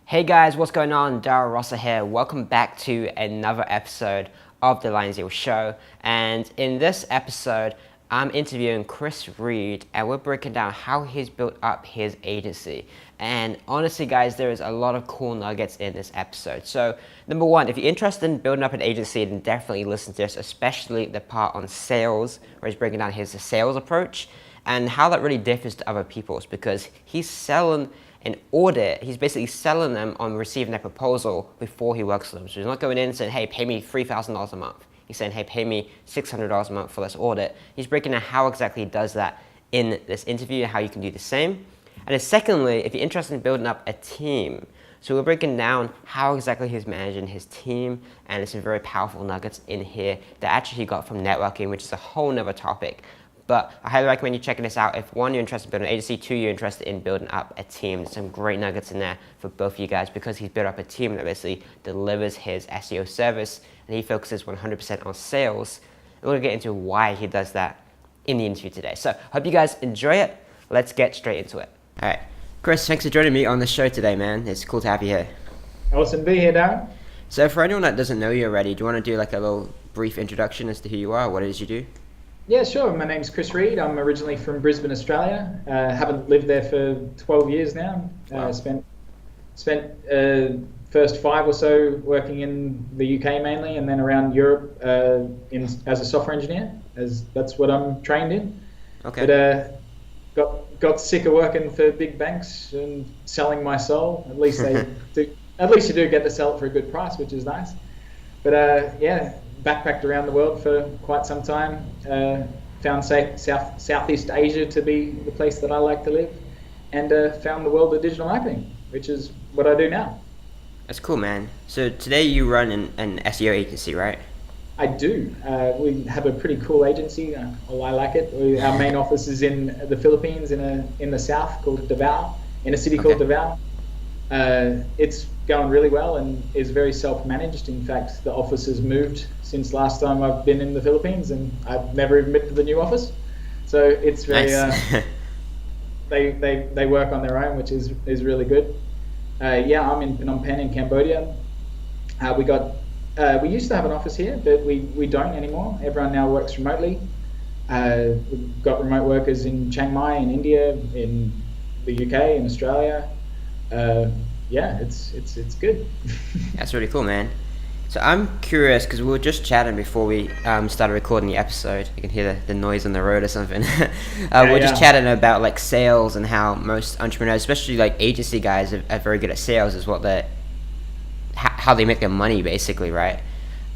Hey guys, what's going on? Ardor SEO here. Welcome back to another episode of the Ardor SEO show. And in this episode, I'm interviewing Kris Reid, and we're breaking down how he's built up his agency. And honestly, guys, there is a lot of cool nuggets in this episode. So, number one, if you're interested in building up an agency, then definitely listen to this, especially the part on sales, where he's breaking down his sales approach and how that really differs to other people's, because he's selling an audit. He's basically selling them on receiving their proposal before he works with them. So he's not going in and saying, hey, pay me $3,000 a month. He's saying, hey, pay me $600 a month for this audit. He's breaking down how exactly he does that in this interview and how you can do the same. And then secondly, if you're interested in building up a team, so we're breaking down how exactly he's managing his team, and there's some very powerful nuggets in here that actually he got from networking, which is a whole nother topic. But I highly recommend you checking this out if one, you're interested in building an agency, two, you're interested in building up a team. There's some great nuggets in there for both of you guys because he's built up a team that basically delivers his SEO service, and he focuses 100% on sales. And we're going to get into why he does that in the interview today. So hope you guys enjoy it. Let's get straight into it. All right. Kris, thanks for joining me on the show today, man. It's cool to have you here. Awesome to be here, Darren. So for anyone that doesn't know you already, do you want to do like a little brief introduction as to who you are, what it is you do? Yeah, sure. My name's Kris Reid. I'm originally from Brisbane, Australia. Haven't lived there for 12 years now. Wow. Spent first 5 or so working in the UK mainly, and then around Europe as a software engineer, as that's what I'm trained in. Okay. But got sick of working for big banks and selling my soul. At least they do. At least you do get to sell it for a good price, which is nice. But backpacked around the world for quite some time. Found Southeast Asia to be the place that I like to live, and found the world of digital marketing, which is what I do now. That's cool, man. So today you run an SEO agency, right? I do. We have a pretty cool agency. I like it. Our main office is in the Philippines, in the south, called Davao, in a city called Davao. It's going really well and is very self-managed. In fact, the office has moved since last time I've been in the Philippines, and I've never even been to the new office. So it's very nice. they work on their own, which is really good. I'm in Phnom Penh in Cambodia. We used to have an office here, but we don't anymore. Everyone now works remotely. We've got remote workers in Chiang Mai, in India, in the UK, in Australia. It's good. That's really cool, man. So I'm curious because we were just chatting before we started recording the episode. You can hear the noise on the road or something. We're just chatting about like sales and how most entrepreneurs, especially like agency guys, are very good at sales. Is how they make their money, basically, right?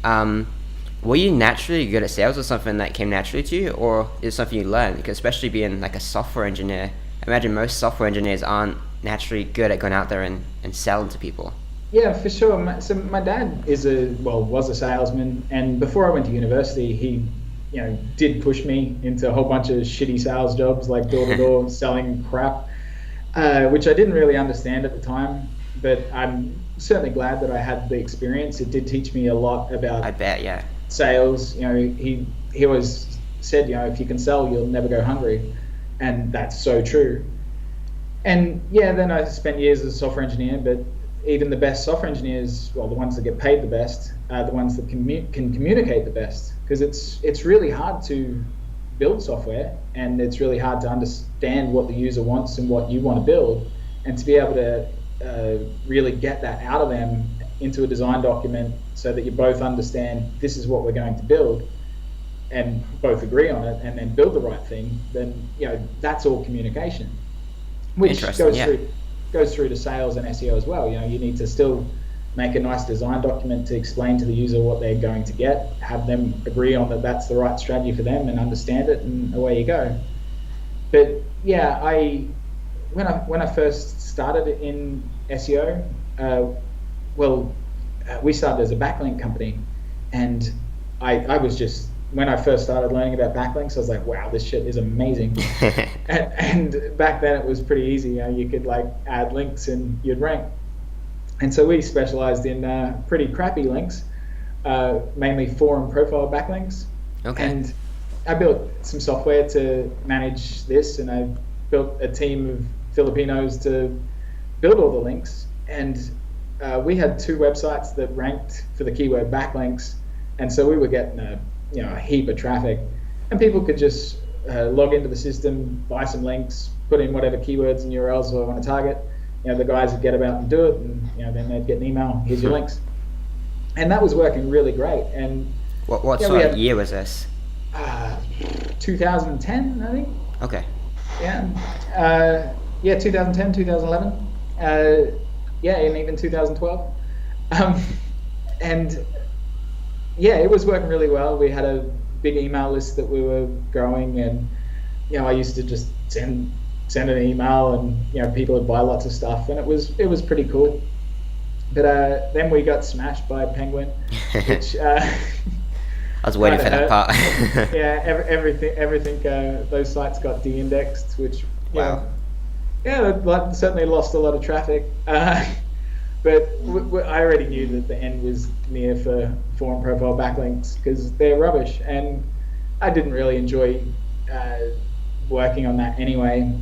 Were you naturally good at sales, or something that came naturally to you, or is it something you learned? Because especially being like a software engineer, I imagine most software engineers aren't naturally good at going out there and selling to people. Yeah, for sure. My dad was a salesman, and before I went to university, he, did push me into a whole bunch of shitty sales jobs, like door-to-door selling crap, which I didn't really understand at the time. But I'm certainly glad that I had the experience. It did teach me a lot about. I bet, yeah. Sales. He always said, if you can sell, you'll never go hungry, and that's so true. And then I spent years as a software engineer, but even the best software engineers, the ones that get paid the best, are the ones that can communicate the best, because it's really hard to build software, and it's really hard to understand what the user wants and what you want to build, and to be able to really get that out of them into a design document so that you both understand this is what we're going to build and both agree on it, and then build the right thing, then that's all communication, which goes through to sales and SEO as well. You need to still make a nice design document to explain to the user what they're going to get, have them agree on that that's the right strategy for them and understand it, and away you go. But when I first started in SEO, we started as a backlink company, and I was just, when I first started learning about backlinks, I was like, wow, this shit is amazing. and back then it was pretty easy. You could like add links and you'd rank. And so we specialized in pretty crappy links, mainly forum profile backlinks. Okay. And I built some software to manage this, and I built a team of Filipinos to build all the links. and we had 2 websites that ranked for the keyword backlinks, and so we were getting a heap of traffic, and people could just log into the system, buy some links, put in whatever keywords and URLs they want to target. The guys would get about and do it, and then they'd get an email, here's your links, and that was working really great. And what sort of year was this? 2010, I think. Okay. Yeah. 2010, 2011. And even 2012. And yeah, it was working really well. We had a big email list that we were growing, and I used to just send an email, and people would buy lots of stuff, and it was pretty cool. But then we got smashed by Penguin, which I was waiting for that part. Yeah, everything. Those sites got de-indexed, which that certainly lost a lot of traffic. But I already knew that the end was near for forum profile backlinks, because they're rubbish, and I didn't really enjoy working on that anyway.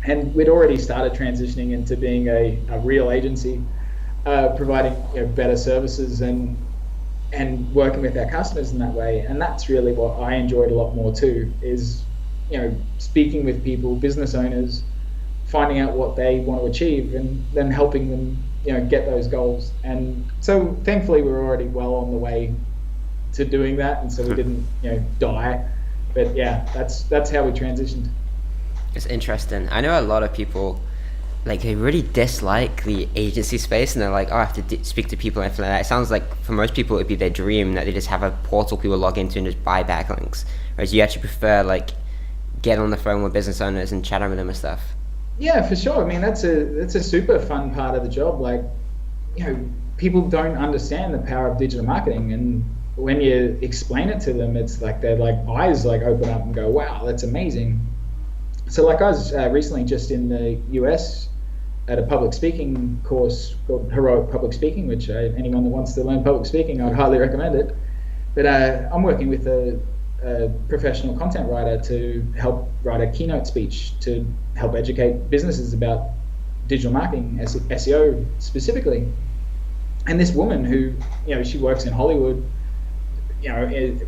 And we'd already started transitioning into being a real agency, providing better services and working with our customers in that way. And that's really what I enjoyed a lot more too, is speaking with people, business owners, finding out what they want to achieve, and then helping them get those goals. And so thankfully we were already well on the way to doing that, and so we didn't die. But yeah, that's how we transitioned. It's interesting. I know a lot of people, like, they really dislike the agency space, and they're like, oh, I have to speak to people and everything like that. It sounds like for most people it'd be their dream that they just have a portal people log into and just buy backlinks, whereas you actually prefer like get on the phone with business owners and chat with them and stuff. Yeah, for sure. I mean, that's a super fun part of the job. Like, people don't understand the power of digital marketing, and when you explain it to them, it's like their eyes open up and go, wow, that's amazing. So I was recently just in the US at a public speaking course called Heroic Public Speaking, which anyone that wants to learn public speaking, I'd highly recommend it. But I'm working with a professional content writer to help write a keynote speech to help educate businesses about digital marketing, SEO specifically. And this woman who, she works in Hollywood,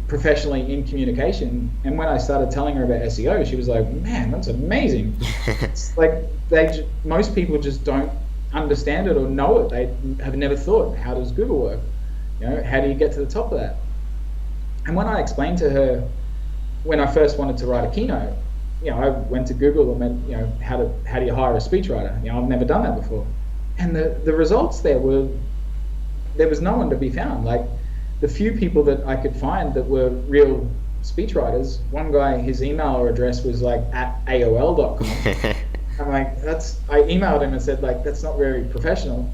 professionally in communication. And when I started telling her about SEO, she was like, man, that's amazing. It's like most people just don't understand it or know it. They have never thought, how does Google work? How do you get to the top of that? And when I explained to her, when I first wanted to write a keynote, I went to Google and went, how do you hire a speechwriter? I've never done that before. And the results there was no one to be found. Like, the few people that I could find that were real speechwriters, one guy, his email address was at AOL.com. I'm like, I emailed him and said, that's not very professional.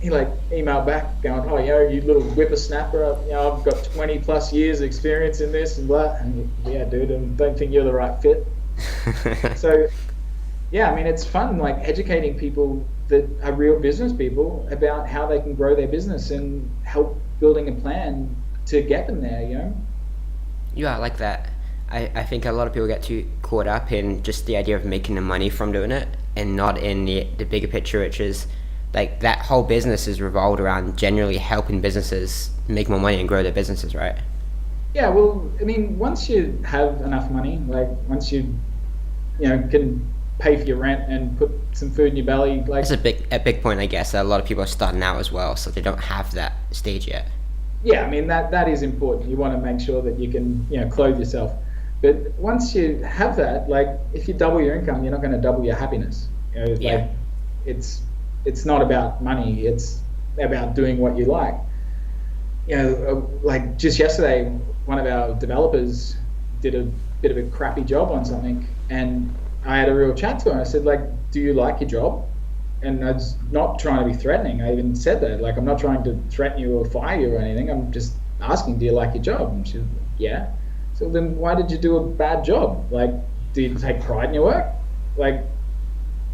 He emailed back going, oh, you little whippersnapper, I've got 20 plus years experience in this and blah. And yeah, dude, I don't think you're the right fit. So yeah, I mean, it's fun, educating people that are real business people about how they can grow their business and help building a plan to get them there, Yeah, I like that. I think a lot of people get too caught up in just the idea of making the money from doing it, and not in the bigger picture, which is that whole business is revolved around generally helping businesses make more money and grow their businesses, right? Yeah, well, I mean, once you have enough money, once you can pay for your rent and put some food in your belly, that's a big point, I guess. A lot of people are starting out as well, so they don't have that stage yet. Yeah, I mean, that is important. You want to make sure that you can clothe yourself. But once you have that, if you double your income, you're not going to double your happiness. Yeah. It's not about money, it's about doing what you like. Just yesterday, one of our developers did a bit of a crappy job on something, and I had a real chat to him. I said, do you like your job? And I was not trying to be threatening. I even said that, I'm not trying to threaten you or fire you or anything. I'm just asking, do you like your job? And she was like, yeah. So then why did you do a bad job? Do you take pride in your work?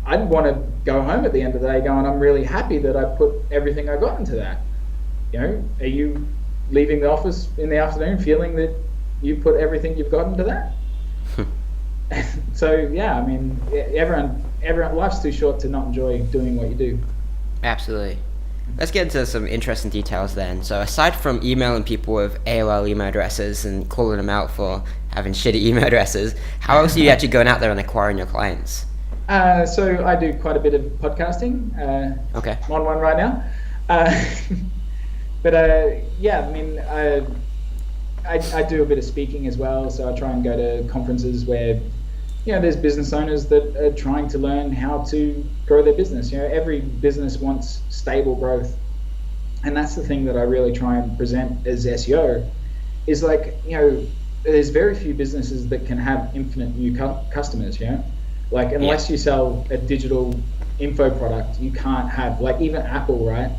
I'd want to go home at the end of the day going, I'm really happy that I put everything I got into that. Are you leaving the office in the afternoon feeling that you put everything you've got into that? So yeah, I mean, everyone, life's too short to not enjoy doing what you do. Absolutely. Let's get into some interesting details then. So aside from emailing people with AOL email addresses and calling them out for having shitty email addresses, how else are you actually going out there and acquiring your clients? So I do quite a bit of podcasting. Okay. I'm on one right now. But yeah, I mean, I do a bit of speaking as well. So I try and go to conferences where, there's business owners that are trying to learn how to grow their business. Every business wants stable growth. And that's the thing that I really try and present as SEO is like, there's very few businesses that can have infinite new customers, Like unless you sell a digital info product, you can't have, like even Apple, right?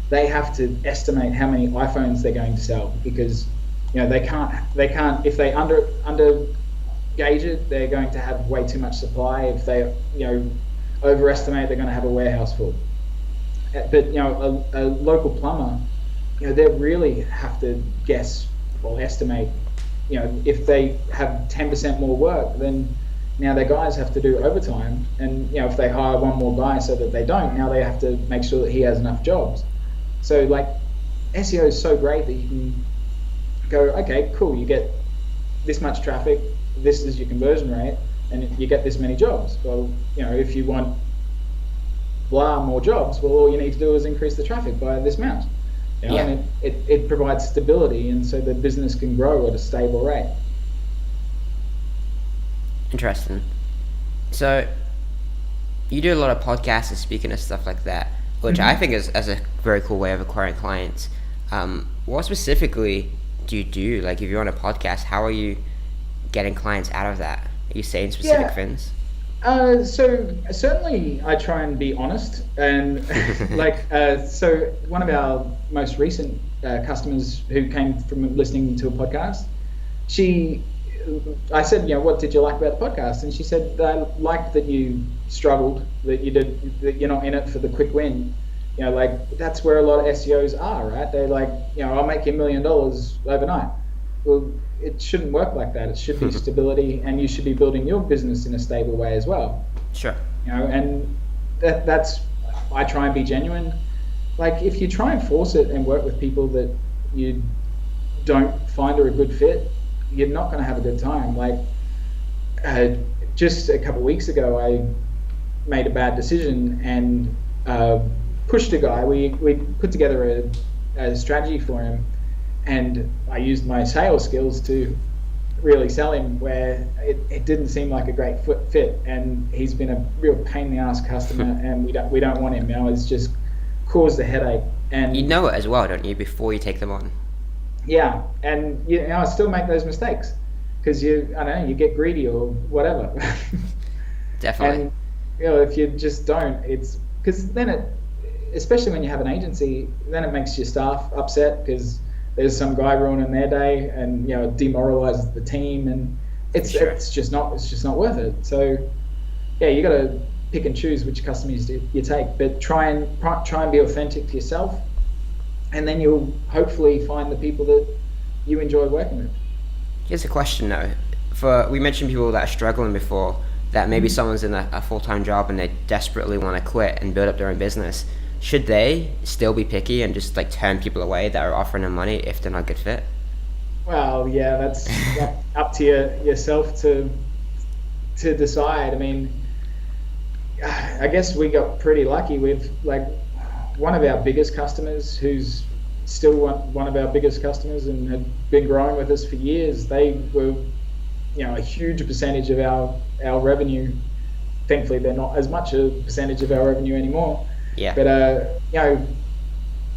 They have to estimate how many iPhones they're going to sell because they can't if they under gauge it, they're going to have way too much supply. If they overestimate, they're going to have a warehouse full. But a local plumber, they really have to guess or estimate. If they have 10% more work, then now their guys have to do overtime, and if they hire one more guy so that they don't, now they have to make sure that he has enough jobs. So like SEO is so great that you can go, okay, cool, you get this much traffic, this is your conversion rate, and you get this many jobs. Well, if you want more jobs, well, all you need to do is increase the traffic by this amount. And it provides stability, and so the business can grow at a stable rate. Interesting. So you do a lot of podcasts and speaking and stuff like that, which I think is a very cool way of acquiring clients. What specifically do you do? Like if you're on a podcast, how are you getting clients out of that? Are you saying specific things? So certainly I try and be honest, and so one of our most recent customers who came from listening to a podcast, I said, what did you like about the podcast? And she said, I liked that you struggled, that you're not in it for the quick win. That's where a lot of SEOs are, right? They're like, I'll make you $1 million overnight. Well, it shouldn't work like that. It should be stability, and you should be building your business in a stable way as well. Sure. And that's, I try and be genuine. Like if you try and force it and work with people that you don't find are a good fit, you're not going to have a good time. Like just a couple of weeks ago, I made a bad decision and pushed a guy. We put together a strategy for him, and I used my sales skills to really sell him where it didn't seem like a great fit, and he's been a real pain in the ass customer, and we don't want him. It's just caused a headache. And you know it as well, don't you, before you take them on? Yeah, and I still make those mistakes because you get greedy or whatever. Definitely. And if you just don't, it's because then especially when you have an agency, then it makes your staff upset because there's some guy ruining their day, and demoralizes the team, and it's just not worth it. So you got to pick and choose which customers you take, but try and be authentic to yourself, and then you'll hopefully find the people that you enjoy working with. Here's a question though. We mentioned people that are struggling before, that maybe someone's in a full-time job and they desperately want to quit and build up their own business. Should they still be picky and just like turn people away that are offering them money if they're not a good fit? Well, yeah, that's up to yourself to decide. I mean, I guess we got pretty lucky with like one of our biggest customers, who's still one of our biggest customers and had been growing with us for years. They were, a huge percentage of our revenue. Thankfully, they're not as much a percentage of our revenue anymore. Yeah. But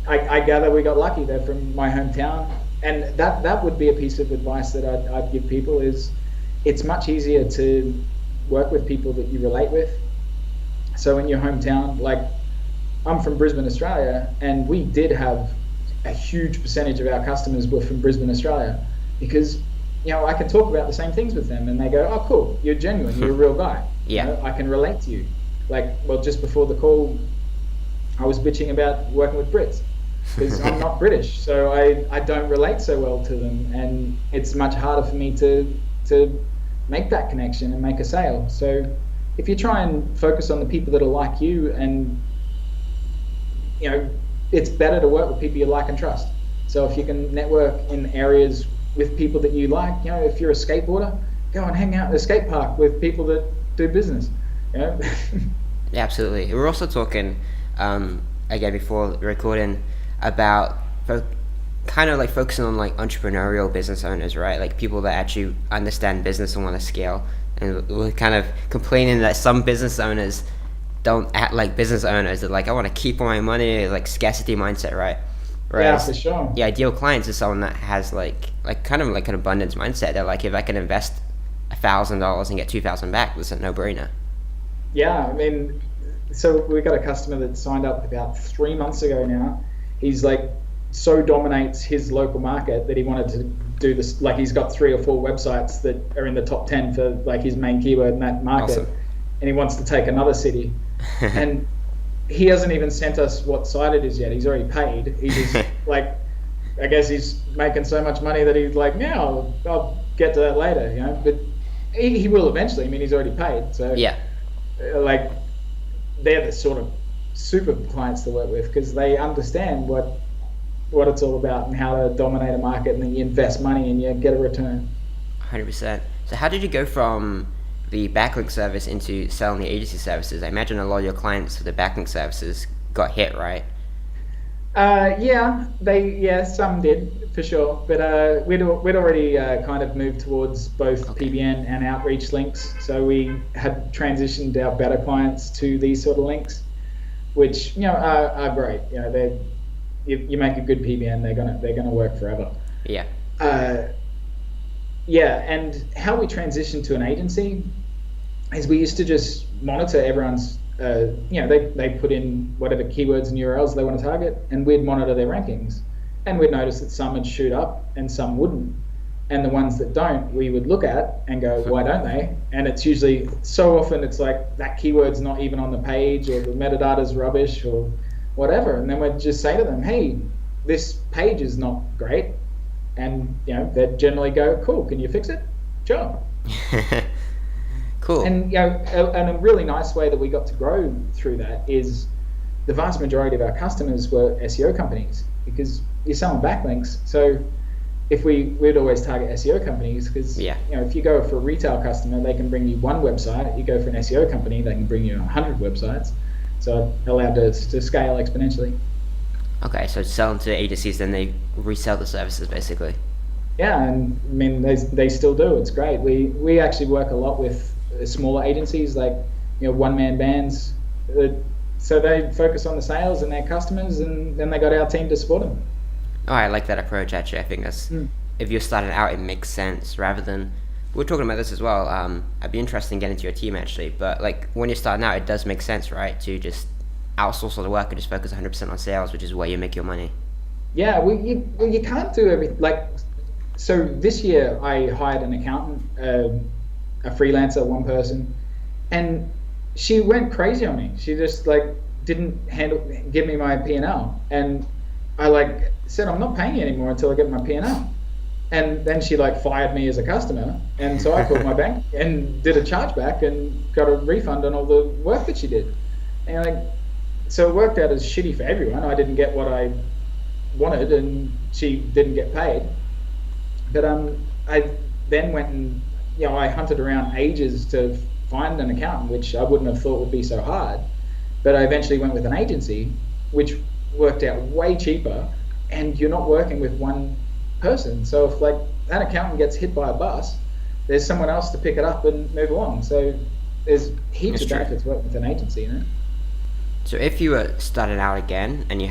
I gather we got lucky. They're from my hometown, and that would be a piece of advice that I'd give people is, it's much easier to work with people that you relate with. So in your hometown, like I'm from Brisbane, Australia, and we did have a huge percentage of our customers were from Brisbane, Australia, because I can talk about the same things with them, and they go, "Oh, cool, you're genuine, you're a real guy. Yeah, I can relate to you." Like, well, just before the call, I was bitching about working with Brits because I'm not British, so I don't relate so well to them, and it's much harder for me to make that connection and make a sale. So if you try and focus on the people that are like you and it's better to work with people you like and trust. So if you can network in areas with people that you like, if you're a skateboarder, go and hang out in a skate park with people that do business. Yeah, absolutely. We're also talking again before recording about kind of like focusing on like entrepreneurial business owners, right? Like people that actually understand business and want to scale. And we're kind of complaining that some business owners don't act like business owners. They're like, I want to keep all my money, like scarcity mindset, right? Whereas yeah, for sure. The ideal client is someone that has like kind of like an abundance mindset. They're like, if I can invest $1,000 and get 2,000 back, that's a no-brainer. Yeah, I mean, so we got a customer that signed up about 3 months ago now. He's like so dominates his local market that he wanted to do this. Like he's got 3 or 4 websites that are in the top 10 for like his main keyword in that market. Awesome. And he wants to take another city. And he hasn't even sent us what site it is yet. He's already paid. He just like, I guess he's making so much money that he's like, now I'll get to that later, But he will eventually. I mean, he's already paid. So yeah, like they're the sort of super clients to work with because they understand what it's all about and how to dominate a market, and then you invest money and you get a return. 100%. So how did you go from the backlink service into selling the agency services? I imagine a lot of your clients for the backlink services got hit, right? Some did for sure, but we'd already kind of moved towards both PBN and outreach links, so we had transitioned our beta clients to these sort of links, which are great. You make a good PBN, they're gonna work forever. Yeah. And how we transitioned to an agency is we used to just monitor everyone's, they put in whatever keywords and URLs they want to target, and we'd monitor their rankings. And we'd notice that some would shoot up and some wouldn't. And the ones that don't, we would look at and go, why don't they? And it's usually, so often it's like that keyword's not even on the page, or the metadata's rubbish, or whatever. And then we'd just say to them, hey, this page is not great. And they'd generally go, cool, can you fix it? Sure. Cool. And and a really nice way that we got to grow through that is the vast majority of our customers were SEO companies, because you're selling backlinks. So if we'd always target SEO companies, because if you go for a retail customer, they can bring you one website. You go for an SEO company, they can bring you 100 websites. So it allowed us to scale exponentially. Okay, so selling to agencies, then they resell the services basically. Yeah, and I mean they still do. It's great. We actually work a lot with smaller agencies, like one-man bands. So they focus on the sales and their customers, and then they got our team to support them. Oh, I like that approach actually. I think that's if you're starting out, it makes sense rather than. We're talking about this as well. I'd be interested in getting into your team actually, but like when you're starting out, it does make sense, right, to just outsource all the work and just focus 100% on sales, which is where you make your money. Yeah, you can't do everything. Like, so this year I hired an accountant, a freelancer, one person, and she went crazy on me. She just like didn't give me my P&L, and I like said, I'm not paying you anymore until I get my P&L. And then she like fired me as a customer, and so I called my bank and did a chargeback and got a refund on all the work that she did. And like, so it worked out as shitty for everyone. I didn't get what I wanted, and she didn't get paid. But I then went and I hunted around ages to find an accountant, which I wouldn't have thought would be so hard. But I eventually went with an agency, which worked out way cheaper, and you're not working with one person. So if like that accountant gets hit by a bus, there's someone else to pick it up and move along. So there's heaps of benefits working with an agency, So if you were starting out again and you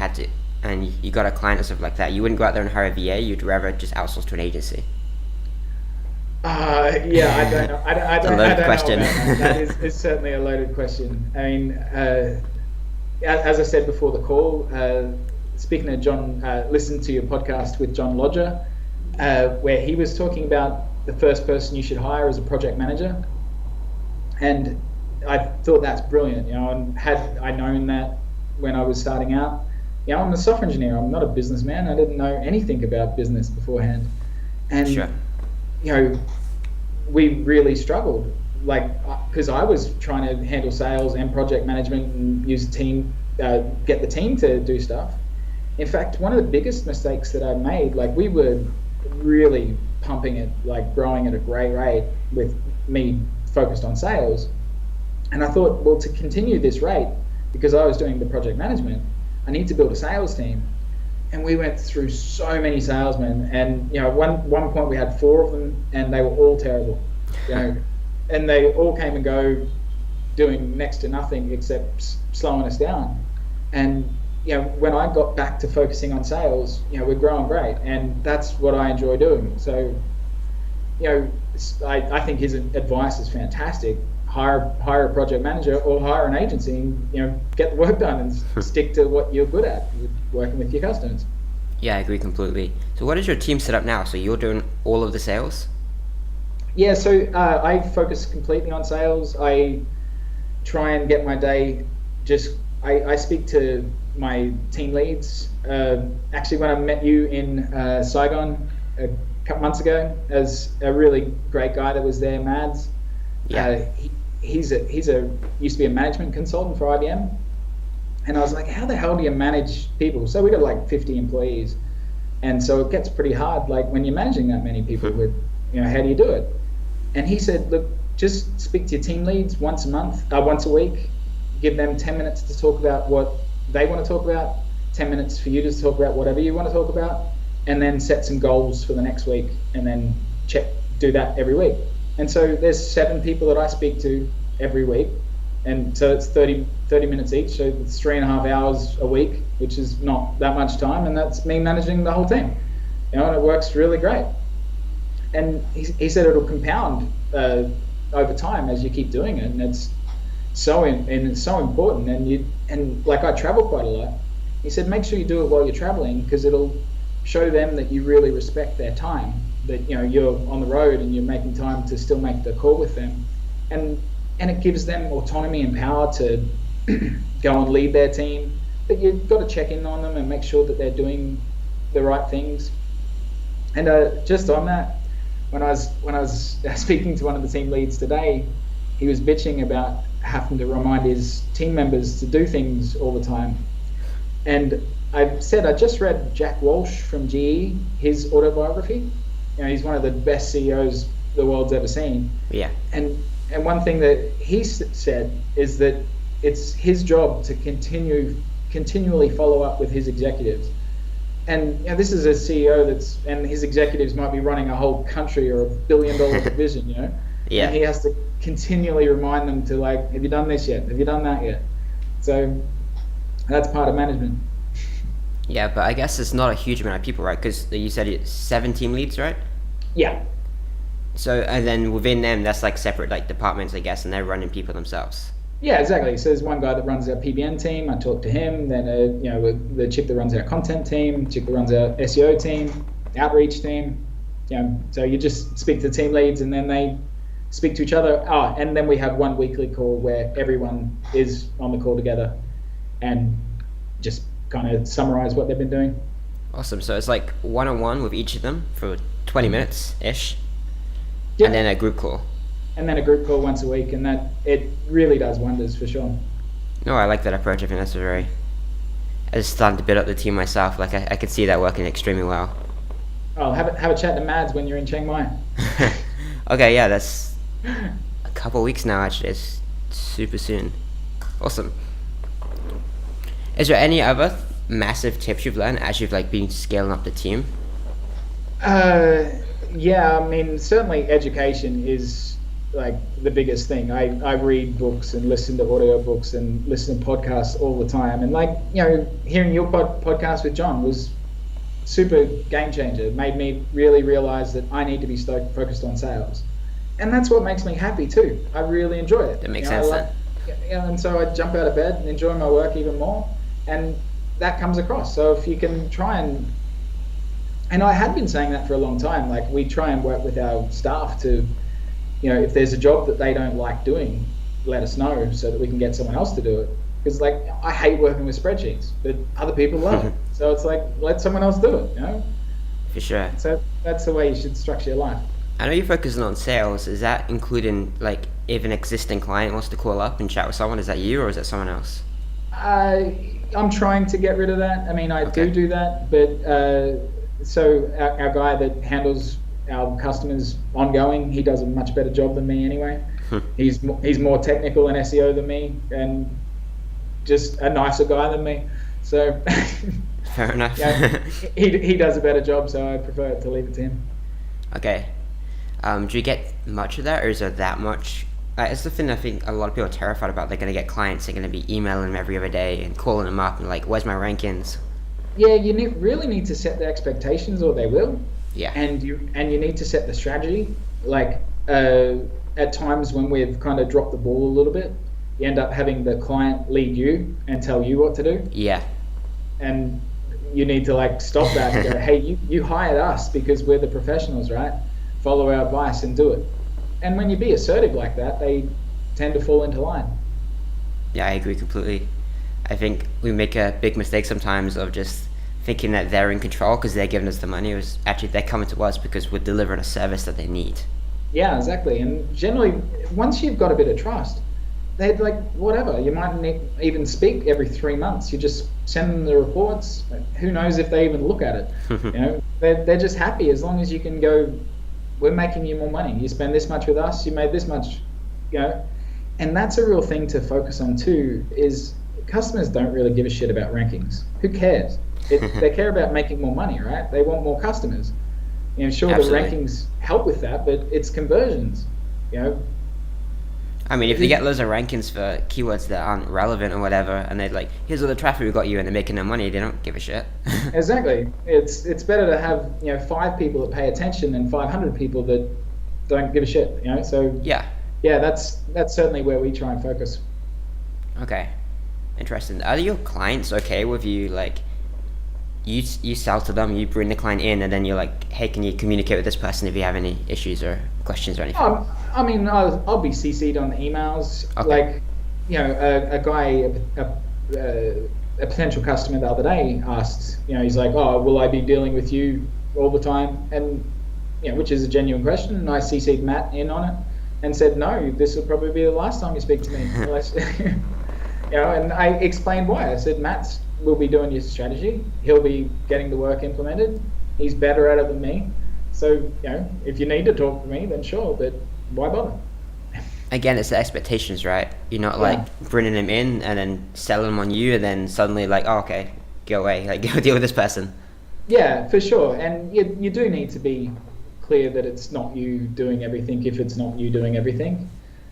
got a client or something like that, you wouldn't go out there and hire a VA. You'd rather just outsource to an agency. I don't know. I don't loaded know question. That is certainly a loaded question. I mean, as I said before the call, speaking of John, listened to your podcast with John Lodger, where he was talking about the first person you should hire as a project manager, and I thought that's brilliant. And had I known that when I was starting out, I'm a software engineer. I'm not a businessman. I didn't know anything about business beforehand, and we really struggled. Like, because I was trying to handle sales and project management and use a team get the team to do stuff. In fact, one of the biggest mistakes that I made, like we were really pumping it, like growing at a great rate with me focused on sales. And I thought, well, to continue this rate, because I was doing the project management, I need to build a sales team. And we went through so many salesmen, and at one point we had 4 of them, and they were all terrible, and they all came and go, doing next to nothing except slowing us down. And when I got back to focusing on sales, we're growing great, and that's what I enjoy doing. So, I think his advice is fantastic. Hire a project manager or hire an agency and get the work done and stick to what you're good at, working with your customers. Yeah, I agree completely. So what is your team set up now? So you're doing all of the sales? Yeah, so I focus completely on sales. I try and get my day I speak to my team leads. Actually, when I met you in Saigon a couple months ago, as a really great guy that was there, Mads. Yeah. He's used to be a management consultant for IBM, and I was like, how the hell do you manage people? So we got like 50 employees, and so it gets pretty hard, like when you're managing that many people with, how do you do it? And he said, look, just speak to your team leads once a week, give them 10 minutes to talk about what they want to talk about, 10 minutes for you to talk about whatever you want to talk about, and then set some goals for the next week, and then do that every week. And so there's 7 people that I speak to every week, and so it's 30 minutes each, so it's 3.5 hours a week, which is not that much time, and that's me managing the whole team, and it works really great. And he said it'll compound over time as you keep doing it, and it's so important. And like I travel quite a lot. He said make sure you do it while you're traveling, because it'll show them that you really respect their time, that you're on the road and you're making time to still make the call with them, and it gives them autonomy and power to go and lead their team. But you've got to check in on them and make sure that they're doing the right things. And just on that, when I was speaking to one of the team leads today, he was bitching about having to remind his team members to do things all the time. And I said I just read Jack Walsh from GE, his autobiography. He's one of the best CEOs the world's ever seen. Yeah. And one thing that he said is that it's his job to continually follow up with his executives. And this is a CEO and his executives might be running a whole country or $1 billion division, Yeah. And he has to continually remind them to, like, have you done this yet? Have you done that yet? So that's part of management. Yeah, but I guess it's not a huge amount of people, right? Because you said it's 7 team leads, right? Yeah. So, and then within them, that's like separate like departments, I guess, and they're running people themselves. Yeah, exactly. So there's one guy that runs our PBN team. I talk to him. Then, the chick that runs our content team, chick that runs our SEO team, outreach team. So you just speak to the team leads, and then they speak to each other. And then we have one weekly call where everyone is on the call together, and just kind of summarize what they've been doing. Awesome. So it's like one-on-one with each of them for 20 minutes ish. Yep. And then a group call. And then a group call once a week, and that it really does wonders for sure. No, I like that approach. I think that's I just started to build up the team myself. Like I could see that working extremely well. Oh, have a chat to Mads when you're in Chiang Mai. Okay, yeah, that's a couple of weeks now. Actually, it's super soon. Awesome. Is there any other massive tips you've learned as you've like been scaling up the team? Yeah, I mean, certainly education is like the biggest thing. I read books and listen to audio books and listen to podcasts all the time. And like, hearing your podcast with John was super game changer. It made me really realize that I need to be focused on sales. And that's what makes me happy too. I really enjoy it. That makes sense then. And so I jump out of bed and enjoy my work even more. And that comes across. So if you can try and I had been saying that for a long time, like we try and work with our staff to, if there's a job that they don't like doing, let us know so that we can get someone else to do it. Because like, I hate working with spreadsheets, but other people love it. So it's like, let someone else do it, For sure. So that's the way you should structure your life. I know you're focusing on sales. Is that including like if an existing client wants to call up and chat with someone, is that you or is that someone else? I'm trying to get rid of that. I mean, I Okay. do that, but so our guy that handles our customers ongoing, he does a much better job than me anyway. He's more technical in SEO than me, and just a nicer guy than me. So Fair enough. yeah, he does a better job. So I prefer to leave it to him. Okay. Do you get much of that, or is there that much? It's the thing I think a lot of people are terrified about. They're going to get clients, they're going to be emailing them every other day and calling them up and like, where's my rankings? Yeah, really need to set the expectations, or they will. Yeah. And you need to set the strategy. Like at times when we've kind of dropped the ball a little bit, you end up having the client lead you and tell you what to do, Yeah. and you need to like stop that and go, hey, you hired us because we're the professionals, right? Follow our advice and do it. And when you be assertive like that, they tend to fall into line. Yeah, I agree completely. I think we make a big mistake sometimes of just thinking that they're in control because they're giving us the money. It was actually they're coming to us because we're delivering a service that they need. Yeah, exactly. And generally, once you've got a bit of trust, they'd like whatever. You might even speak every 3 months. You just send them the reports. Who knows if they even look at it? They're just happy as long as you can go. We're making you more money. You spend this much with us. You made this much. And that's a real thing to focus on too. Is customers don't really give a shit about rankings. Who cares? They care about making more money, right? They want more customers. Sure, Absolutely. the rankings help with that, but it's conversions. I mean, if they get loads of rankings for keywords that aren't relevant or whatever, and they're like, here's all the traffic we got you, and they're making their money, they don't give a shit. Exactly. It's better to have 5 people that pay attention than 500 people that don't give a shit. So Yeah. yeah, that's certainly where we try and focus. Okay. Interesting. Are your clients okay with you, like, you sell to them, you bring the client in, and then you're like, hey, can you communicate with this person if you have any issues or questions or anything? I mean, I'll be CC'd on the emails. Okay. Like, a guy, a potential customer the other day asked, he's like, oh, will I be dealing with you all the time? And, which is a genuine question. And I CC'd Matt in on it and said, no, this will probably be the last time you speak to me. And I explained why. I said, Matt will be doing your strategy. He'll be getting the work implemented. He's better at it than me. So, if you need to talk to me, then sure, but why bother? Again, it's the expectations, right? You're not like bringing them in and then selling them on you, and then suddenly like, oh, okay, go away, like go deal with this person. Yeah, for sure. And you do need to be clear that it's not you doing everything if it's not you doing everything.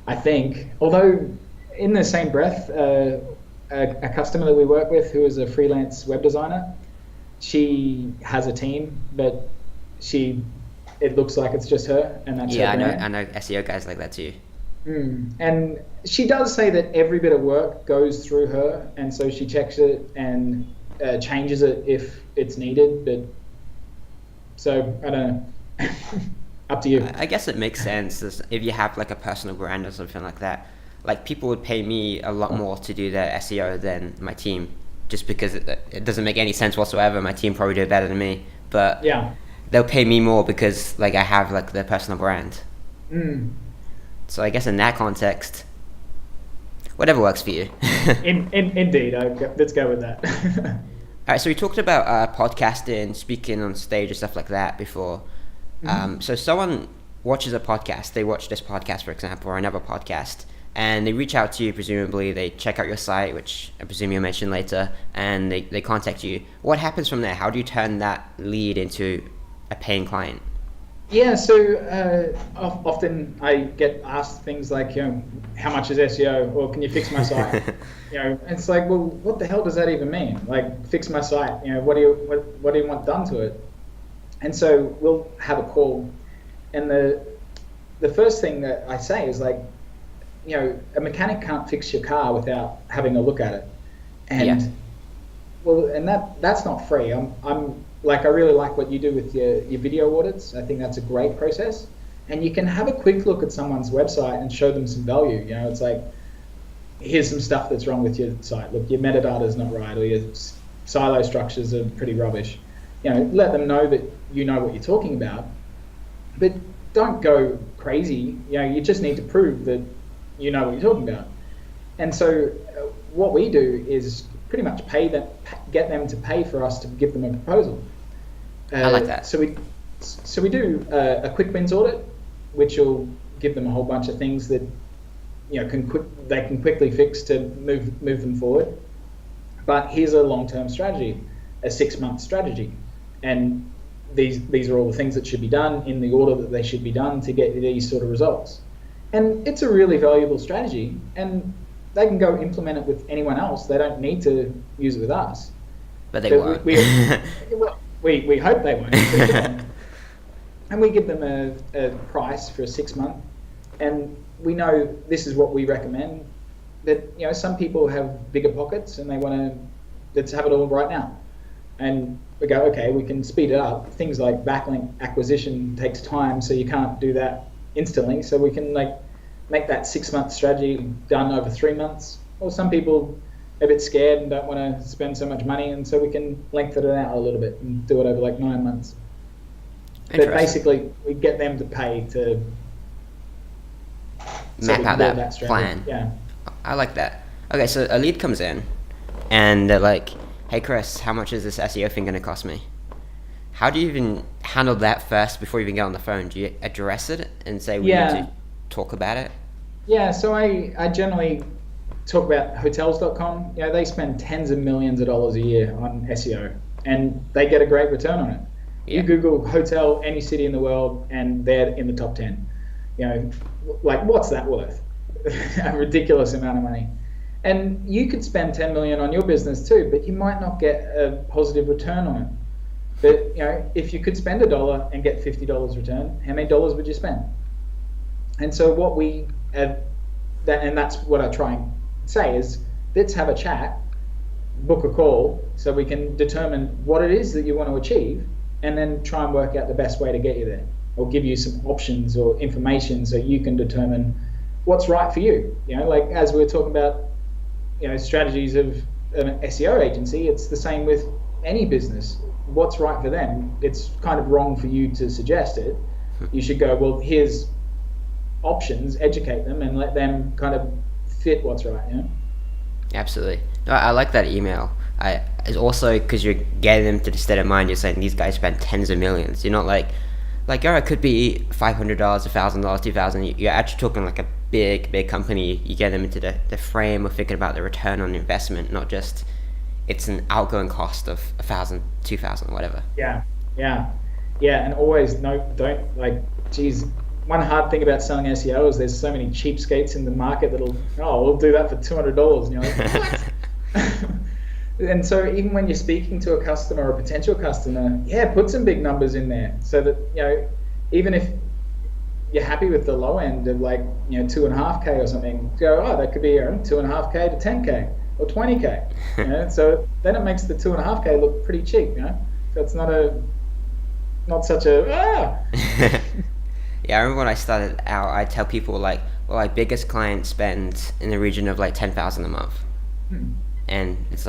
I think, although in the same breath, a customer that we work with who is a freelance web designer, she has a team, but it looks like it's just her, and that's Yeah, her brand. I know SEO guys like that too. And she does say that every bit of work goes through her, and so she checks it and changes it if it's needed. But so I don't know. Up to you. I guess it makes sense if you have like a personal brand or something like that. Like people would pay me a lot more to do their SEO than my team, just because it doesn't make any sense whatsoever. My team probably do it better than me, but Yeah. they'll pay me more because like I have like their personal brand. So I guess in that context, whatever works for you. Indeed. Let's go with that. All right, so we talked about podcasting, speaking on stage and stuff like that before. So someone watches a podcast, they watch this podcast, for example, or another podcast, and they reach out to you, presumably, they check out your site, which I presume you'll mention later, and they contact you. What happens from there? How do you turn that lead into a paying client? Yeah, so often I get asked things like, how much is SEO, or can you fix my site? It's like, well, what the hell does that even mean? Like, fix my site. What do you want done to it? And so we'll have a call, and the first thing that I say is like, a mechanic can't fix your car without having a look at it, and and that's not free. I'm like, I really like what you do with your video audits. I think that's a great process, and you can have a quick look at someone's website and show them some value. It's like, here's some stuff that's wrong with your site. Look, your metadata is not right, or your silo structures are pretty rubbish. Let them know that you know what you're talking about, but don't go crazy. You just need to prove that you know what you're talking about. And so what we do is pretty much get them to pay for us to give them a proposal. I like that. So we do a quick wins audit, which will give them a whole bunch of things that they can quickly fix to move them forward. But here's a long-term strategy, a 6-month strategy, and these are all the things that should be done in the order that they should be done to get these sort of results. And it's a really valuable strategy, and they can go implement it with anyone else. They don't need to use it with us. But they won't. We hope they won't. And we give them a price for a 6-month, and we know this is what we recommend. But some people have bigger pockets and they want to let's have it all right now. And we go, okay, we can speed it up. Things like backlink acquisition takes time, so you can't do that instantly. So we can make that 6-month strategy done over 3 months. Or some people are a bit scared and don't want to spend so much money, and so we can lengthen it out a little bit and do it over 9 months. But basically, we get them to pay to map out that plan. Yeah, I like that. Okay, so a lead comes in, and they're like, "Hey, Kris, how much is this SEO thing going to cost me?" How do you even handle that first before you even get on the phone? Do you address it and say we need to talk about it? Yeah, so I generally talk about hotels.com. They spend tens of millions of dollars a year on SEO, and they get a great return on it. Yeah. You Google hotel, any city in the world, and they're in the top 10. What's that worth? A ridiculous amount of money. And you could spend 10 million on your business too, but you might not get a positive return on it. But if you could spend $1 and get $50 return, how many dollars would you spend? And so what we have, and that's what I try and say is, let's have a chat, book a call, so we can determine what it is that you want to achieve, and then try and work out the best way to get you there, or give you some options or information so you can determine what's right for you. As we were talking about, strategies of an SEO agency, it's the same with any business. What's right for them? It's kind of wrong for you to suggest it. You should go, well, here's options, educate them, and let them kind of fit what's right. Absolutely. No, I like that email. It's also because you're getting them to the state of mind. You're saying these guys spend tens of millions. You're not like it could be $500, $1,000, $2,000. You're actually talking like a big company. You get them into the frame of thinking about the return on investment, not just it's an outgoing cost of $1,000, $2,000, whatever. Yeah, and always geez. One hard thing about selling SEO is there's so many cheapskates in the market we'll do that for $200. And you're like, what? And so even when you're speaking to a customer or a potential customer, put some big numbers in there so that, even if you're happy with the low end of 2.5K or something, go, that could be 2.5K to 10K or 20K. So then it makes the 2.5K look pretty cheap, So it's not such a, Yeah, I remember when I started out, I tell people my biggest client spends in the region of $10,000 a month. And it's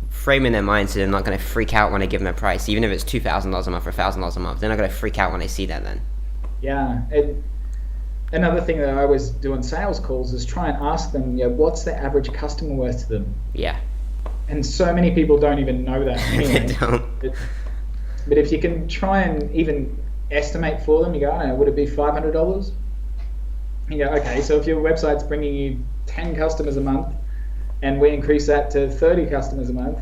framing their mind so they're not going to freak out when I give them a price, even if it's $2,000 a month or $1,000 a month. They're not going to freak out when they see that then. Yeah, and another thing that I always do on sales calls is try and ask them, what's the average customer worth to them? Yeah. And so many people don't even know that anyway. They don't. But if you can try and even estimate for them, you go, I don't know, would it be $500? You go, okay, so if your website's bringing you 10 customers a month, and we increase that to 30 customers a month.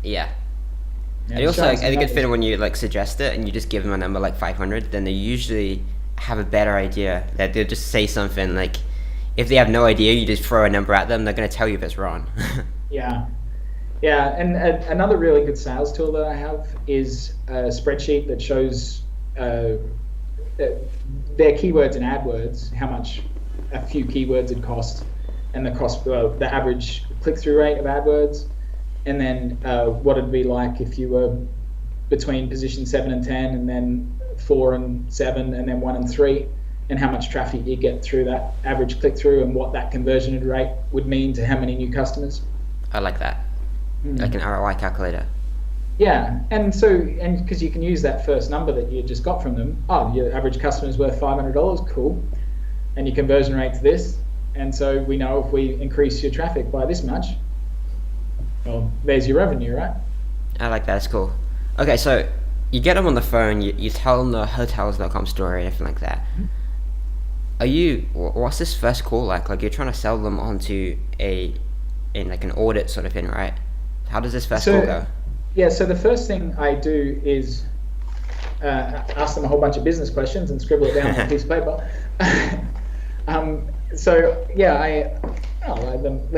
Yeah. And also, I think it's better when you suggest it and you just give them a number 500, then they usually have a better idea. That they'll just say something if they have no idea, you just throw a number at them, they're going to tell you if it's wrong. Yeah, and another really good sales tool that I have is a spreadsheet that shows their keywords and AdWords, how much a few keywords would cost, and the average click-through rate of AdWords, and then what it'd be like if you were between position 7 and 10, and then 4 and 7, and then 1 and 3, and how much traffic you get through that average click-through, and what that conversion rate would mean to how many new customers. I like that. Like an ROI calculator. Yeah, and because you can use that first number that you just got from them, your average customer is worth $500, cool, and your conversion rate's this, And so we know if we increase your traffic by this much, well, there's your revenue, right? I like that. It's cool. Okay, so you get them on the phone, you tell them the hotels.com story and everything like that. What's this first call like? Like, you're trying to sell them onto in like an audit sort of thing, right? How does this first call go? Yeah, so the first thing I do is ask them a whole bunch of business questions and scribble it down on a piece of paper. Let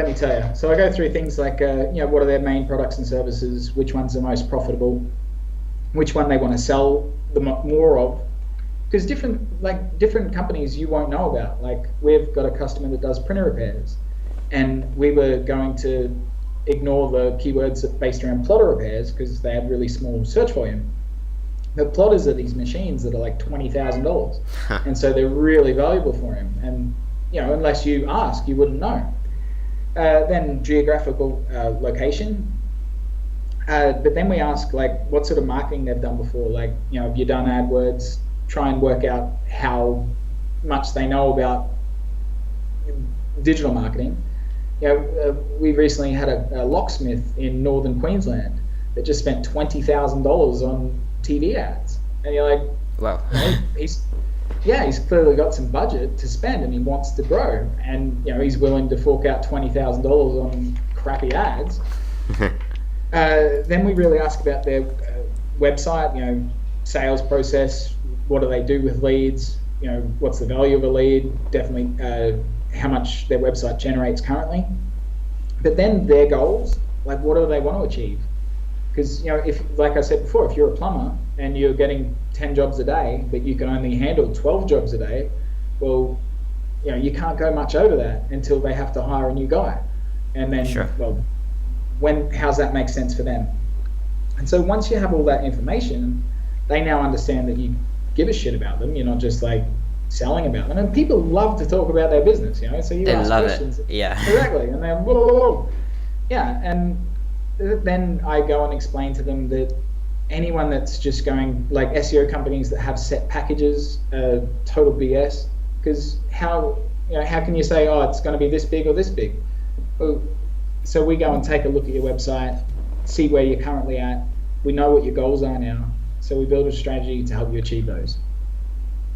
me tell you. So I go through things like, what are their main products and services, which one's the most profitable, which one they want to sell the more of, because different companies you won't know about. Like, we've got a customer that does printer repairs, and we were going to ignore the keywords based around plotter repairs because they had really small search volume. But plotters are these machines that are like $20,000, and so they're really valuable for him. And unless you ask, you wouldn't know. Then geographical location. But then we ask, like, what sort of marketing they've done before. Like, have you done AdWords? Try and work out how much they know about digital marketing. We recently had a locksmith in northern Queensland that just spent $20,000 on TV ads, and you're like, wow. He's clearly got some budget to spend, and he wants to grow, and he's willing to fork out $20,000 on crappy ads. Then we really ask about their website, sales process. What do they do with leads? What's the value of a lead? Definitely how much their website generates currently. But then their goals, like, what do they want to achieve? Because if, like I said before, if you're a plumber and you're getting 10 jobs a day, but you can only handle 12 jobs a day, well, you can't go much over that until they have to hire a new guy. And then, sure. Well, how's that make sense for them? And so once you have all that information, they now understand that you give a shit about them. You're not just like selling about them. And people love to talk about their business, so you ask questions. Yeah. Exactly. And then, whoa. Yeah. And then I go and explain to them that anyone that's just going, like SEO companies that have set packages, total BS. Because how can you say, oh, it's going to be this big or this big? Well, so we go and take a look at your website, see where you're currently at. We know what your goals are now, so we build a strategy to help you achieve those.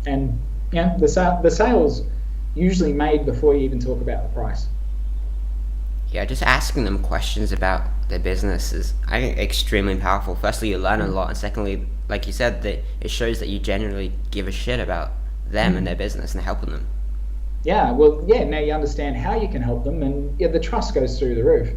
And the sale's usually made before you even talk about the price. Yeah, just asking them questions about their business is, I think, extremely powerful. Firstly, you learn a lot, and secondly, like you said, that it shows that you genuinely give a shit about them and their business and helping them. Yeah, well, now you understand how you can help them, and the trust goes through the roof.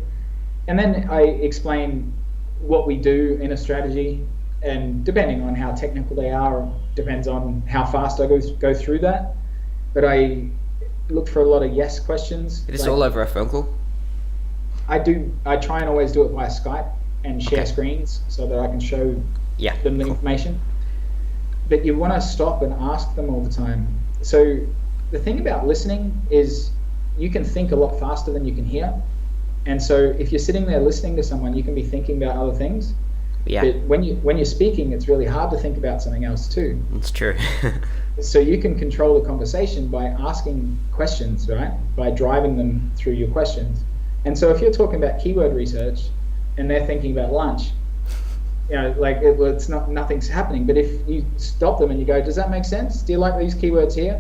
And then I explain what we do in a strategy, and depending on how technical they are, depends on how fast I go through that. But I look for a lot of yes questions. Is this all over a phone call? I try and always do it via Skype and share screens so that I can show them the information. But you want to stop and ask them all the time. So the thing about listening is you can think a lot faster than you can hear. And so if you're sitting there listening to someone, you can be thinking about other things. Yeah. But when you're speaking, it's really hard to think about something else too. It's true. So you can control the conversation by asking questions, right? By driving them through your questions. And so if you're talking about keyword research and they're thinking about lunch, it's nothing's happening. But if you stop them and you go, does that make sense? Do you like these keywords here?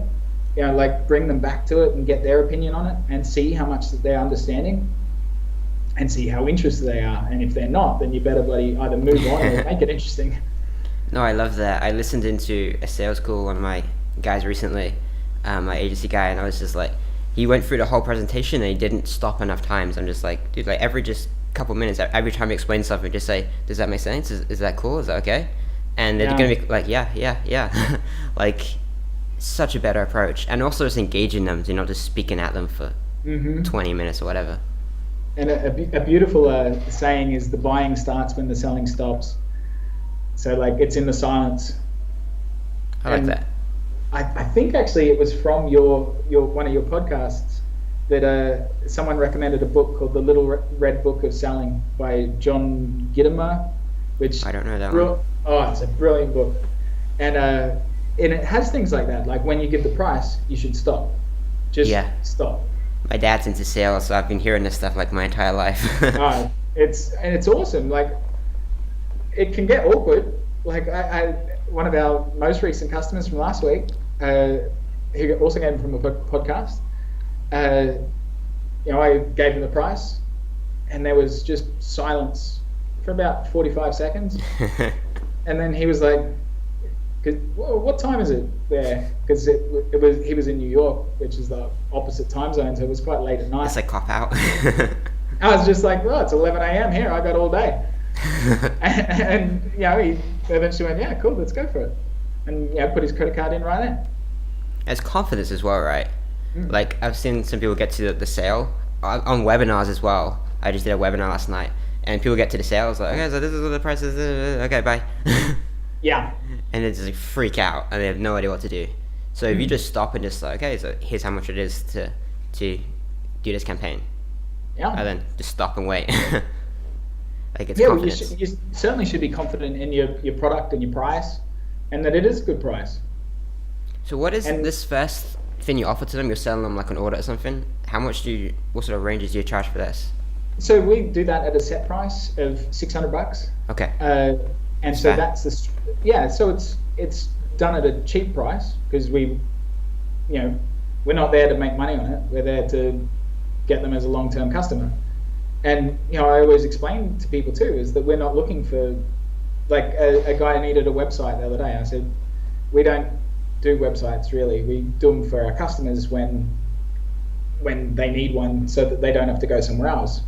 Bring them back to it and get their opinion on it and see how much that they're understanding and see how interested they are. And if they're not, then you better bloody either move on or make it interesting. No, I love that. I listened into a sales call, one of my guys recently, my agency guy, and I was just like, he went through the whole presentation and he didn't stop enough times. I'm just like, dude, like every just couple minutes, every time he explains something, just say, does that make sense? Is that cool? Is that okay? And they're going to be like, yeah. Like, such a better approach. And also just engaging them, not just speaking at them for 20 minutes or whatever. And a beautiful saying is the buying starts when the selling stops. So it's in the silence. I like that. I think actually it was from your one of your podcasts that someone recommended a book called The Little Red Book of Selling by John Gitomer, which I don't know that one. Oh, it's a brilliant book, and it has things like that. Like when you give the price, you should stop. Just stop. My dad's into sales, so I've been hearing this stuff like my entire life. It's awesome. Like, it can get awkward. Like, I one of our most recent customers from last week, who also came from a podcast, I gave him the price, and there was just silence for about 45 seconds, and then he was like, "What time is it there?" Because he was in New York, which is the opposite time zone, so it was quite late at night. It's like cop out. I was just like, "Well, it's 11 a.m. here. I got all day." and he eventually went, "Yeah, cool, let's go for it," and put his credit card in right there. It's confidence as well, right? Like, I've seen some people get to the sale on webinars as well. I just did a webinar last night, and people get to the sale, it's like, okay, so this is what the price is, okay, bye. Yeah. And they just like freak out, and they have no idea what to do. So if you just stop and just like, okay, so here's how much it is to do this campaign. Yeah. And then just stop and wait. Like, it's well, confidence. you certainly should be confident in your product and your price, and that it is a good price. So what is this first thing you offer to them? You're selling them like an audit or something? what sort of ranges do you charge for this? So we do that at a set price of $600. Okay. And so that's so it's done at a cheap price, because we're not there to make money on it. We're there to get them as a long-term customer. And I always explain to people too is that we're not looking for, like, a guy needed a website the other day. I said, we don't do websites really. We do them for our customers when they need one, so that they don't have to go somewhere else.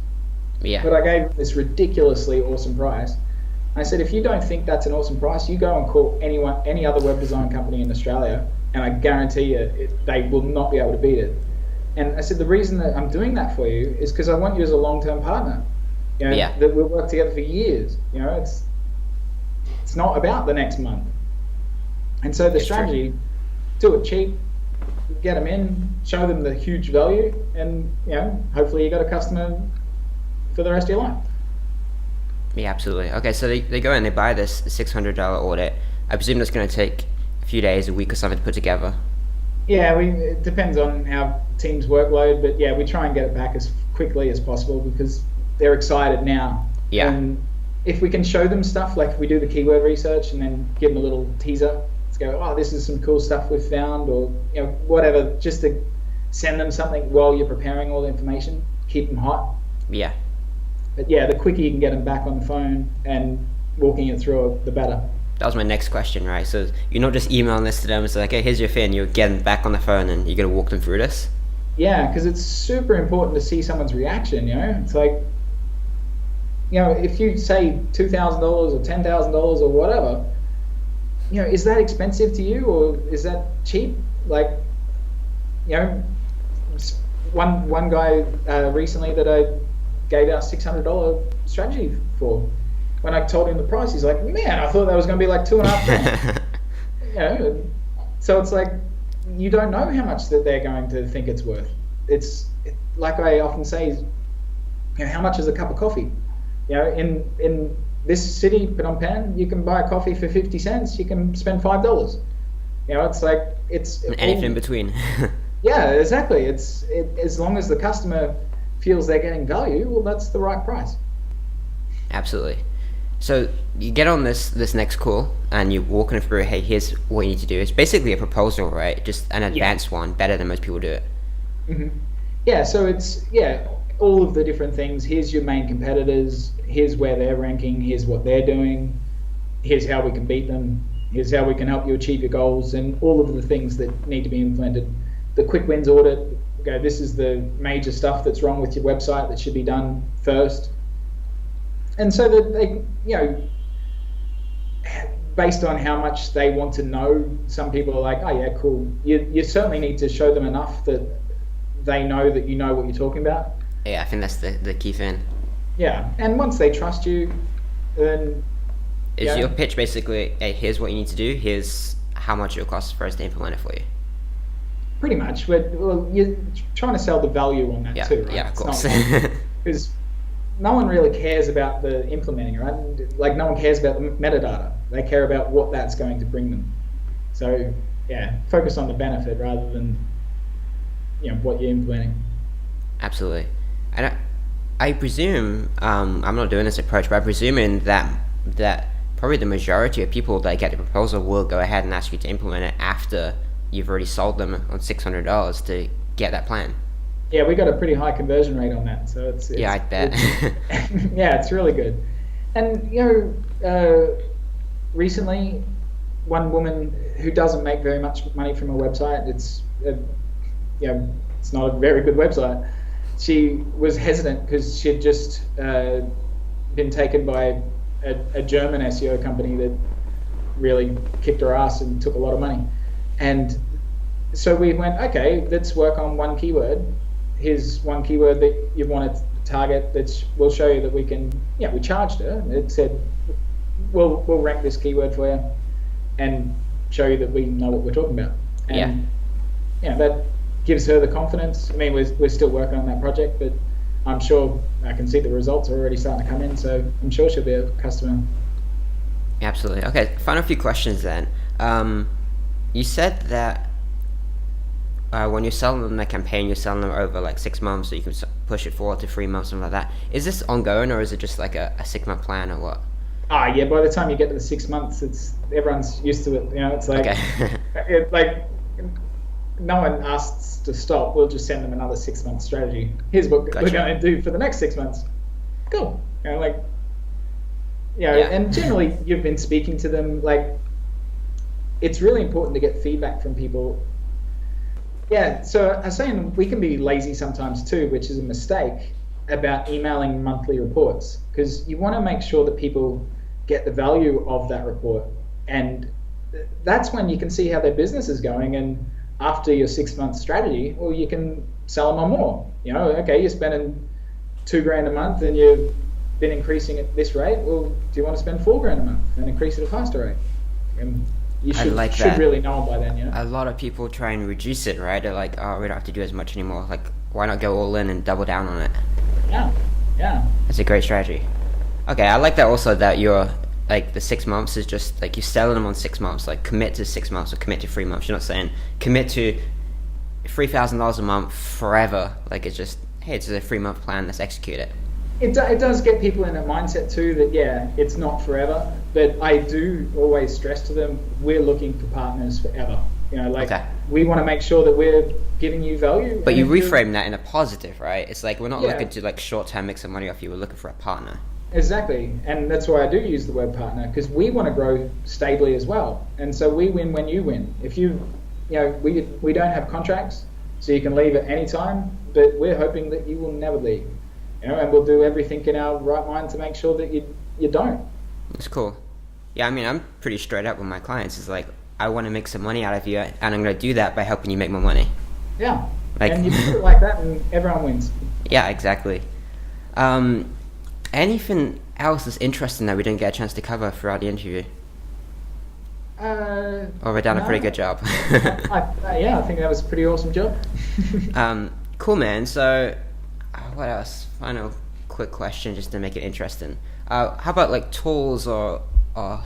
Yeah. But I gave this ridiculously awesome price. I said, if you don't think that's an awesome price, you go and call any other web design company in Australia, and I guarantee you they will not be able to beat it. And I said, the reason that I'm doing that for you is because I want you as a long-term partner. That we'll work together for years. It's not about the next month. And so the strategy, do it cheap, get them in, show them the huge value, and hopefully you got a customer for the rest of your life. Yeah, absolutely. Okay, so they go in, they buy this $600 audit. I presume that's going to take a few days, a week or something to put together. Yeah, it depends on our team's workload, but we try and get it back as quickly as possible, because they're excited now. Yeah. And if we can show them stuff, like if we do the keyword research and then give them a little teaser, let's go, oh, this is some cool stuff we've found, or whatever, just to send them something while you're preparing all the information, keep them hot. Yeah. But the quicker you can get them back on the phone and walking it through, the better. That was my next question, right? So you're not just emailing this to them, it's like, hey, here's your thing, you're getting back on the phone and you're going to walk them through this? Yeah, because it's super important to see someone's reaction, It's like, if you say $2,000 or $10,000 or whatever, is that expensive to you, or is that cheap? Like, one guy recently that I gave out $600 strategy for. When I told him the price, he's like, man, I thought that was going to be like $2,500. So it's like, you don't know how much that they're going to think it's worth. Like I often say, how much is a cup of coffee? In this city, Phnom Penh, you can buy a coffee for 50 cents. You can spend $5. It's like, it's anything in between. Yeah, exactly. As long as the customer feels they're getting value, well, that's the right price. Absolutely. So you get on this next call and you're walking through, hey, here's what you need to do. It's basically a proposal, right? Just an advanced one, better than most people do it. Mm-hmm. Yeah, so it's, all of the different things. Here's your main competitors. Here's where they're ranking. Here's what they're doing. Here's how we can beat them. Here's how we can help you achieve your goals, and all of the things that need to be implemented. The quick wins audit, this is the major stuff that's wrong with your website that should be done first. And so that they, based on how much they want to know, some people are like, oh yeah, cool. You certainly need to show them enough that they know that you know what you're talking about. Yeah, I think that's the key thing. Yeah, and once they trust you, then... Is your pitch basically, hey, here's what you need to do, here's how much it'll cost for us to implement it for you? Pretty much. Well, you're trying to sell the value on that too, right? Yeah, of course. Because no one really cares about the implementing, right? Like, no one cares about the metadata. They care about what that's going to bring them. So, focus on the benefit rather than, what you're implementing. Absolutely. And I presume, I'm not doing this approach, but I'm presuming that probably the majority of people that get the proposal will go ahead and ask you to implement it after you've already sold them on $600 to get that plan. Yeah, we got a pretty high conversion rate on that, so it's Yeah, I bet. yeah, it's really good. And recently, one woman who doesn't make very much money from a website, it's not a very good website. She was hesitant because she had just been taken by a German SEO company that really kicked her ass and took a lot of money. And so we went, okay, let's work on one keyword. Here's one keyword that you want to target that will show you that we can, we charged her. It said, we'll rank this keyword for you and show you that we know what we're talking about. And that gives her the confidence. I mean, we're still working on that project, but I'm sure I can see the results are already starting to come in, so I'm sure she'll be a customer. Absolutely. Okay, final few questions then. You said that when you're selling them a campaign, you're selling them over like 6 months, so you can push it forward to 3 months, something like that. Is this ongoing, or is it just like a 6-month plan, or what? Yeah, by the time you get to the 6 months, everyone's used to it. It's like, okay. No one asks to stop. We'll just send them another 6-month strategy. Here's what we're going to do for the next 6 months. Cool. And generally you've been speaking to them. It's really important to get feedback from people. Yeah, so I was saying we can be lazy sometimes too, which is a mistake, about emailing monthly reports, because you want to make sure that people get the value of that report. And that's when you can see how their business is going. And after your 6-month strategy, well, you can sell them on more. Okay, you're spending $2,000 a month and you've been increasing at this rate. Well, do you want to spend $4,000 a month and increase at a faster rate? And you should really know them by then. A lot of people try and reduce it, right? They're like, oh, we don't have to do as much anymore. Like, why not go all in and double down on it? Yeah. That's a great strategy. Okay, I like that also, that you're like the 6 months is just like you're selling them on 6 months, like commit to 6 months or commit to 3 months. You're not saying commit to $3,000 a month forever. Like, it's just, hey, it's a 3-month plan, let's execute it. It does get people in a mindset too that, it's not forever, but I do always stress to them, we're looking for partners forever. We want to make sure that we're giving you value. But you reframe that in a positive, right? It's like, we're not looking to like short-term make some money off you, we're looking for a partner. Exactly, and that's why I do use the word partner, because we want to grow stably as well, and so we win when you win. If we don't have contracts, so you can leave at any time, but we're hoping that you will never leave, and we'll do everything in our right mind to make sure that you don't. That's cool. Yeah, I mean, I'm pretty straight up with my clients. It's like, I want to make some money out of you, and I'm going to do that by helping you make more money. Yeah, and you put it like that, and everyone wins. Yeah, exactly. Anything else that's interesting that we didn't get a chance to cover throughout the interview? Or we've done a pretty good job. I think that was a pretty awesome job. Cool, man. So, what else? Final quick question just to make it interesting. How about like tools or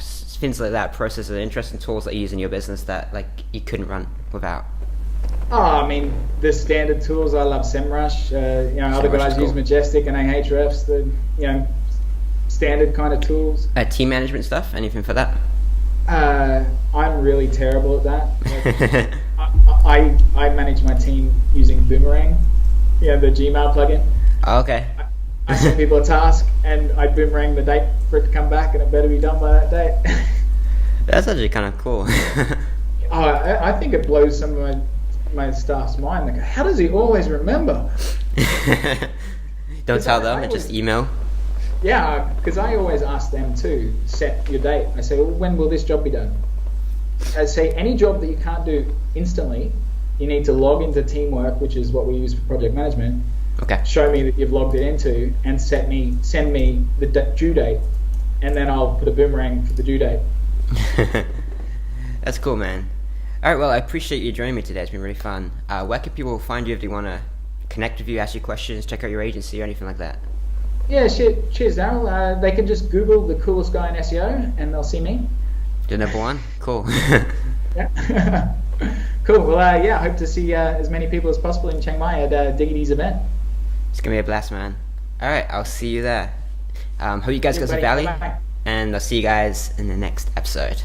things like that, processes, interesting tools that you use in your business that like you couldn't run without? I mean, the standard tools. I love SEMrush. Other guys use Majestic and Ahrefs. The standard kind of tools. Team management stuff. Anything for that? I'm really terrible at that. I manage my team using Boomerang. The Gmail plugin. Oh, okay. I send people a task and I boomerang the date for it to come back, and it better be done by that date. That's actually kind of cool. I think it blows some of my staff's mind. Like, how does he always remember? Don't tell them, just email. Yeah, because I always ask them to set your date. I say, well, when will this job be done? I say, any job that you can't do instantly, you need to log into Teamwork, which is what we use for project management. Okay. Show me that you've logged it into, and send me the due date, and then I'll put a boomerang for the due date. That's cool, man. All right, well, I appreciate you joining me today. It's been really fun. Where can people find you if they want to connect with you, ask you questions, check out your agency or anything like that? Yeah, cheers, Daryl. They can just Google the coolest guy in SEO and they'll see me. The number one? Cool. Yeah. Cool. Well, I hope to see as many people as possible in Chiang Mai at Diggity's event. It's gonna be a blast, man. All right, I'll see you there. Hope you guys Yeah, got some buddy. value, Bye-bye. and I'll see you guys in the next episode.